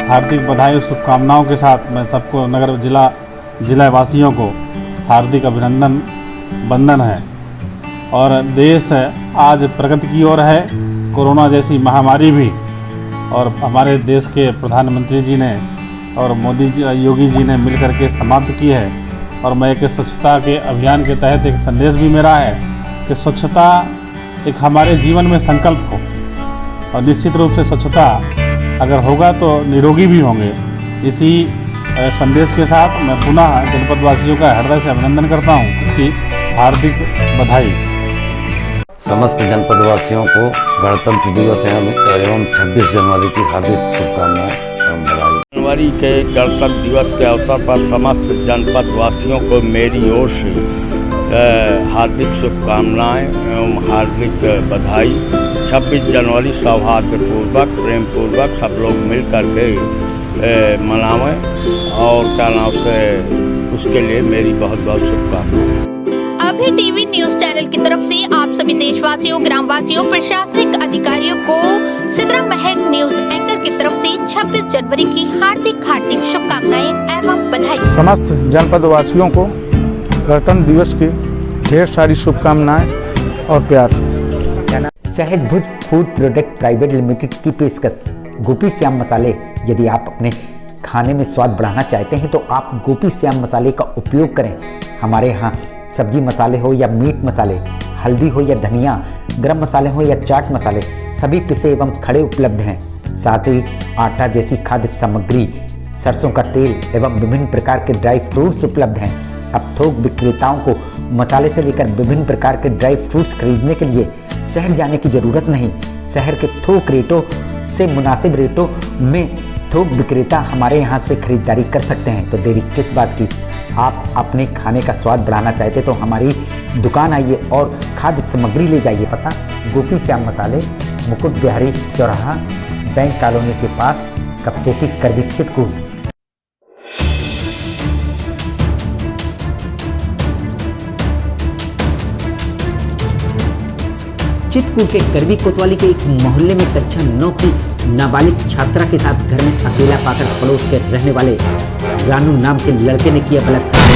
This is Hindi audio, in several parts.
हार्दिक बधाई और शुभकामनाओं के साथ मैं सबको नगर जिला वासियों को हार्दिक अभिनंदन बंदन है। और देश आज प्रगति की ओर है। कोरोना जैसी महामारी भी और हमारे देश के प्रधानमंत्री जी ने और मोदी जी योगी जी ने मिलकर के समाप्त की है। और मैं एक स्वच्छता के अभियान के तहत एक संदेश भी मेरा है कि स्वच्छता एक हमारे जीवन में संकल्प हो, और निश्चित रूप से स्वच्छता अगर होगा तो निरोगी भी होंगे। इसी संदेश के साथ मैं पुनः जनपद वासियों का हृदय से अभिनंदन करता हूँ, इसकी हार्दिक बधाई। समस्त जनपद वासियों को गणतंत्र दिवस एवं 26 जनवरी की हार्दिक शुभकामनाएं एवं बधाई। जनवरी के गणतंत्र दिवस के अवसर पर समस्त जनपद वासियों को मेरी ओर से हार्दिक शुभकामनाएं एवं हार्दिक बधाई। 26 जनवरी सौहार्दपूर्वक प्रेमपूर्वक सब लोग मिल कर के मनावें और क्या नाम से उसके लिए मेरी बहुत बहुत शुभकामनाएं। अभी टीवी न्यूज चैनल की तरफ से आप सभी देशवासियों, ग्रामवासियों, प्रशासनिक अधिकारियों को सिद्रा महक न्यूज एंकर की तरफ से 26 जनवरी की हार्दिक शुभकामनाएं एवं बधाई। समस्त जनपद वासियों को गणतंत्र दिवस की ढेर सारी शुभकामनाएं और प्यार। सहज भुज फूड प्रोडक्ट प्राइवेट लिमिटेड की पेशकश गोपी श्याम मसाले। यदि आप अपने खाने में स्वाद बढ़ाना चाहते हैं तो आप गोपी श्याम मसाले का उपयोग करें। हमारे यहाँ सब्जी मसाले हो या मीट मसाले, हल्दी हो या धनिया, गरम मसाले हो या चाट मसाले, सभी पिसे एवं खड़े उपलब्ध हैं। साथ ही आटा जैसी खाद्य सामग्री, सरसों का तेल एवं विभिन्न प्रकार के ड्राई फ्रूट्स उपलब्ध हैं। अब थोक विक्रेताओं को मसाले से लेकर विभिन्न प्रकार के ड्राई फ्रूट्स खरीदने के लिए शहर जाने की ज़रूरत नहीं। शहर के थोक रेटों से मुनासिब रेटों में थोक विक्रेता हमारे यहाँ से खरीदारी कर सकते हैं। तो देरी किस बात की, आप अपने खाने का स्वाद बढ़ाना चाहते तो हमारी दुकान आइए और खाद्य सामग्री ले जाइए। पता गोपी श्याम मसाले, मुकुट बिहारी चौराहा, बैंक कॉलोनी के पास, कपसेटी करवी चित्रकूट। चित्रकूट के करवी कोतवाली के एक मोहल्ले में कक्षा 9 की नाबालिग छात्रा के साथ घर में अकेला पाकर पड़ोस के रहने वाले रानू नाम के लड़के ने किया बलात्कार।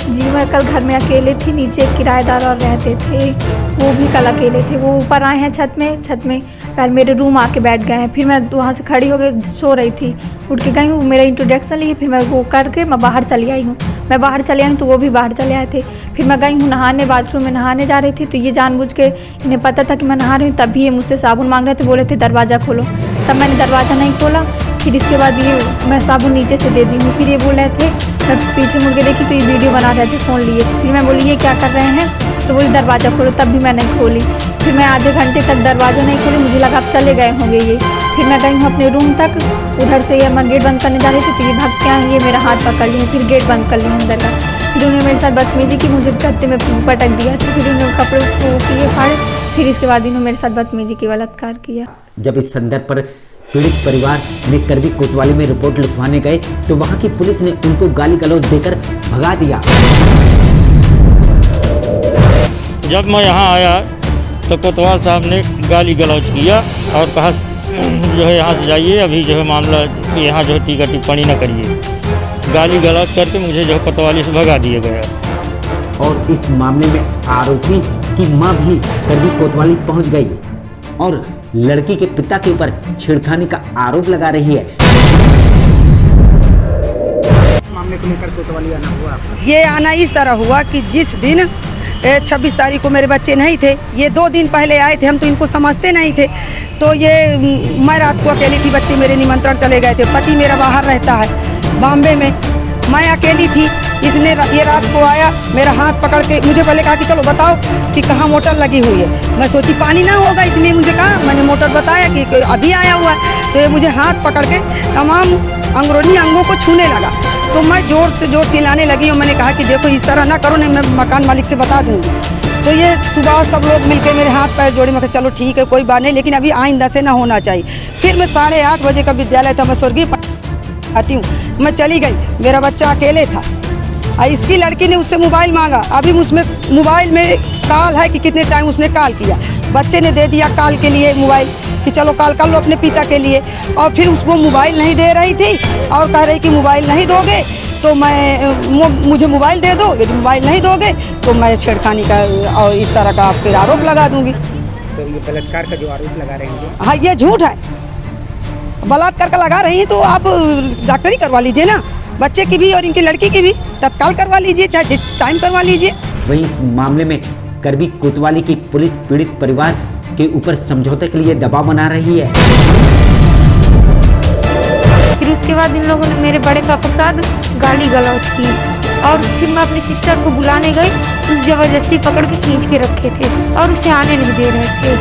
जी मैं कल घर में अकेले थी, नीचे किराएदार और रहते थे, वो भी कल अकेले थे। वो ऊपर आए हैं छत में पहले मेरे रूम आके बैठ गए हैं। फिर मैं वहाँ से खड़ी होकर सो रही थी, उठ के गई हूँ, मेरा इंट्रोडक्शन लिए, फिर मैं वो करके मैं बाहर चली आई हूँ। मैं बाहर चली आई तो वो भी बाहर चले आए थे। फिर मैं गई हूँ नहाने, बाथरूम में नहाने जा रही थी तो ये जानबूझ के इन्हें पता था कि मैं नहा रही हूँ, तभी ये मुझसे साबुन मांग रहे थे, बोले थे दरवाज़ा खोलो। तब मैंने दरवाज़ा नहीं खोला। फिर इसके बाद ये मैं साबुन नीचे से दे दी हूँ। फिर ये बोल रहे थे, मैं पीछे मुड़ के देखी तो ये वीडियो बना रहे थे फ़ोन लिए। फिर मैं बोली ये क्या कर रहे हैं, तो बोली दरवाज़ा खोलो, तब भी मैं नहीं खोली। फिर मैं आधे घंटे तक दरवाज़ा नहीं खोली, मुझे लगा अब चले गए होंगे ये। फिर मैं गई हूँ अपने रूम तक, उधर से ये मैं गेट बंद करने जा रही थी तो ये भाग के आए, ये मेरा हाथ पकड़ लिए, फिर गेट बंद कर लिया अंदर का। फिर उन्होंने मेरे साथ बदतमीजी की, मुझे गत्ते में पटक दिया। तो फिर उन्होंने कपड़े किए फाड़े, फिर इसके बाद इन्होंने मेरे साथ बदतमीजी की, बलात्कार किया। जब इस संदर्भ पर पीड़ित परिवार ने करवी कोतवाली में रिपोर्ट लिखवाने गए तो वहां की पुलिस ने उनको गाली गलौज देकर भगा दिया। जब मैं यहाँ आया तो कोतवाल साहब ने गाली गलौज किया और कहा जो है यहाँ से जाइए, अभी जो है मामला यहाँ जो है टीका टिप्पणी न करिए। गाली गलौज करके मुझे जो है कोतवाली से भगा दिया गया। और इस मामले में आरोपी की मां भी करवी कोतवाली पहुंच गई और लड़की के पिता के ऊपर छेड़खानी का आरोप लगा रही है। मामले को लेकर कोतवाली आना हुआ। ये आना इस तरह हुआ कि जिस दिन 26 तारीख को मेरे बच्चे नहीं थे, ये 2 दिन पहले आए थे, हम तो इनको समझते नहीं थे। तो ये मैं रात को अकेली थी, बच्चे मेरे निमंत्रण चले गए थे, पति मेरा बाहर रहता है बॉम्बे में, मैं अकेली थी। इसने ये रात को आया, मेरा हाथ पकड़ के मुझे पहले कहा कि चलो बताओ कि कहाँ मोटर लगी हुई है। मैं सोची पानी ना होगा, इसलिए मुझे कहा, मैंने मोटर बताया कि अभी आया हुआ है। तो ये मुझे हाथ पकड़ के तमाम अंदरूनी अंगों को छूने लगा। तो मैं ज़ोर से ज़ोर चिल्लाने लगी और मैंने कहा कि देखो इस तरह ना करो, नहीं मैं मकान मालिक से बता दूँगी। तो ये सुबह सब लोग मिलकर मेरे हाथ पैर जोड़े, मैं कहा चलो ठीक है कोई बात नहीं, लेकिन अभी आइंदा से ना होना चाहिए। फिर मैं 8:30 बजे का विद्यालय था, मैं स्वर्गीय आती हूँ, मैं चली गई, मेरा बच्चा अकेले था। और इसकी लड़की ने उससे मोबाइल मांगा। अभी उसमें मोबाइल में कॉल है कि कितने टाइम उसने कॉल किया। बच्चे ने दे दिया कॉल के लिए मोबाइल कि चलो कॉल कर लो अपने पिता के लिए, और फिर उसको मोबाइल नहीं दे रही थी और कह रही कि मोबाइल नहीं दोगे तो मुझे मोबाइल दे दो, यदि मोबाइल नहीं दोगे तो मैं छेड़खानी का और इस तरह का फिर आरोप लगा दूंगी। तो ये बलात्कार का जो आरोप लगा रहे हैं, हाँ ये झूठ है। बलात्कार का लगा रही हैं तो आप डॉक्टरी करवा लीजिए ना, बच्चे की भी और इनकी लड़की की भी तत्काल करवा लीजिए, चाहे जिस टाइम करवा लीजिए। वहीं इस मामले में करबी कोतवाली की पुलिस पीड़ित परिवार के ऊपर समझौते के लिए दबाव बना रही है। फिर उसके बाद इन लोगों ने मेरे बड़े पापा के साथ गाली गलौज की और फिर मैं अपनी सिस्टर को बुलाने गई, उस जबरदस्ती पकड़ के खींच के रखे थे और उसे आने नहीं दे रहे थे।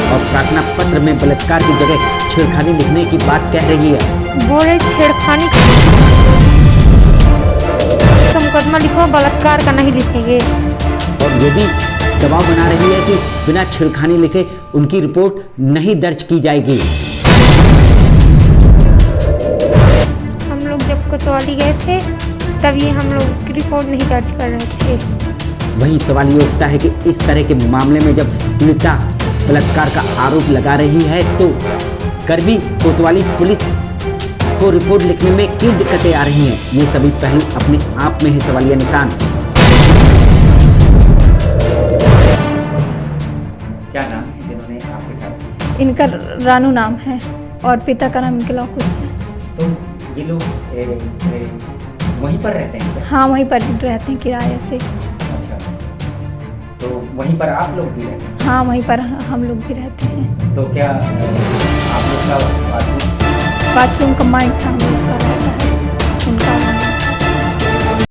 और प्रार्थना पत्र में बलात्कार की जगह छेड़खानी लिखने की बात कह रही है। बोल रहे छेड़खानी का मुकदमा लिखो, बलात्कार का नहीं लिखेंगे। और ये भी दबाव बना रही है कि बिना छेड़खानी लिखे उनकी रिपोर्ट नहीं दर्ज की जाएगी। हम लोग जब कोतवाली गए थे तब ये हम लोग की रिपोर्ट नहीं दर्ज कर रहे थे। वही सवाल ये उठता है कि इस तरह के मामले में जब पीड़िता बलात्कार का आरोप लगा रही है तो करबी कोतवाली पुलिस को रिपोर्ट लिखने में क्यों दिक्कतें आ रही हैं, ये सभी पहलू अपने आप में है सवालिया निशान। क्या नाम है जिन्होंने आपके साथ? इनका रानू नाम है और पिता का नाम इनके कुछ है। तो ये लोग वहीं पर रहते हैं? हाँ वहीं पर रहते हैं किराए से। अच्छा, तो वहीं पर आप लोग भी रहते हैं? हाँ वहीं पर हम लोग भी रहते हैं। तो क्या आप लोग का बाथरूम का माइक था हम लोग का रहता है, उनका